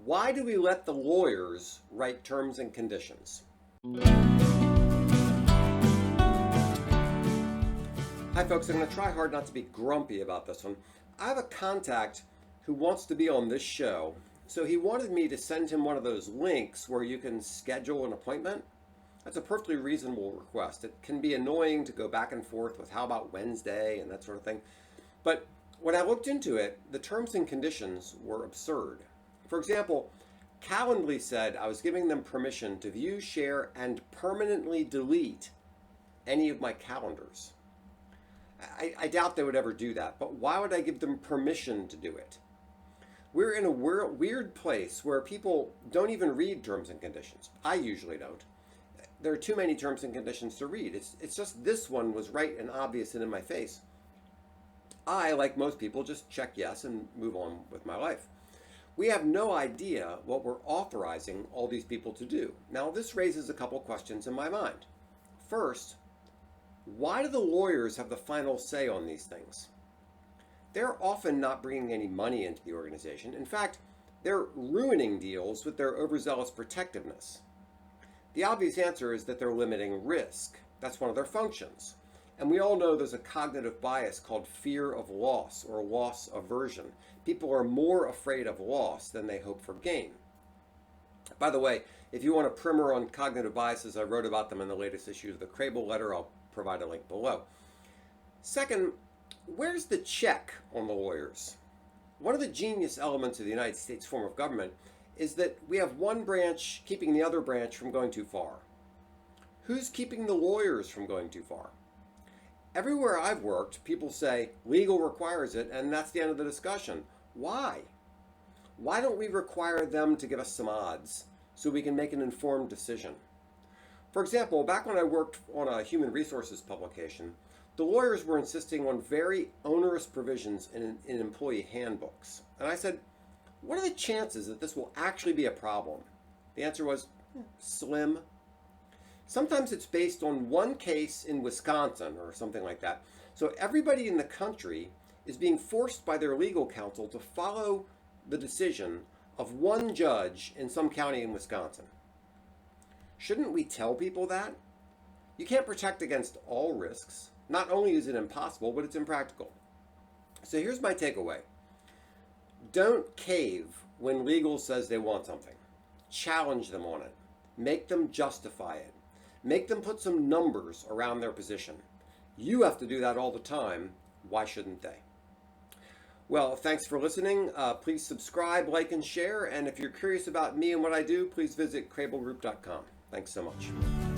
Why do we let the lawyers write terms and conditions? Hi folks, I'm going to try hard not to be grumpy about this one. I have a contact who wants to be on this show, so he wanted me to send him one of those links where you can schedule an appointment. That's a perfectly reasonable request. It can be annoying to go back and forth with how about Wednesday and that sort of thing. But when I looked into it, the terms and conditions were absurd. For example, Calendly said I was giving them permission to view, share, and permanently delete any of my calendars. I doubt they would ever do that, but why would I give them permission to do it? We're in a weird place where people don't even read terms and conditions. I usually don't. There are too many terms and conditions to read. It's just this one was right and obvious and in my face. I, like most people, just check yes and move on with my life. We have no idea what we're authorizing all these people to do. Now, this raises a couple questions in my mind. First, why do the lawyers have the final say on these things? They're often not bringing any money into the organization. In fact, they're ruining deals with their overzealous protectiveness. The obvious answer is that they're limiting risk. That's one of their functions. And we all know there's a cognitive bias called fear of loss or loss aversion. People are more afraid of loss than they hope for gain. By the way, if you want a primer on cognitive biases, I wrote about them in the latest issue of the Crable letter. I'll provide a link below. Second, where's the check on the lawyers? One of the genius elements of the United States form of government is that we have one branch keeping the other branch from going too far. Who's keeping the lawyers from going too far? Everywhere I've worked, people say legal requires it, and that's the end of the discussion. Why? Why don't we require them to give us some odds so we can make an informed decision? For example, back when I worked on a human resources publication, the lawyers were insisting on very onerous provisions in employee handbooks. And I said, what are the chances that this will actually be a problem? The answer was slim. Sometimes it's based on one case in Wisconsin or something like that. So everybody in the country is being forced by their legal counsel to follow the decision of one judge in some county in Wisconsin. Shouldn't we tell people that? You can't protect against all risks. Not only is it impossible, but it's impractical. So here's my takeaway. Don't cave when legal says they want something. Challenge them on it. Make them justify it. Make them put some numbers around their position. You have to do that all the time. Why shouldn't they? Well, thanks for listening. Please subscribe, like, and share. And if you're curious about me and what I do, please visit crablegroup.com. Thanks so much.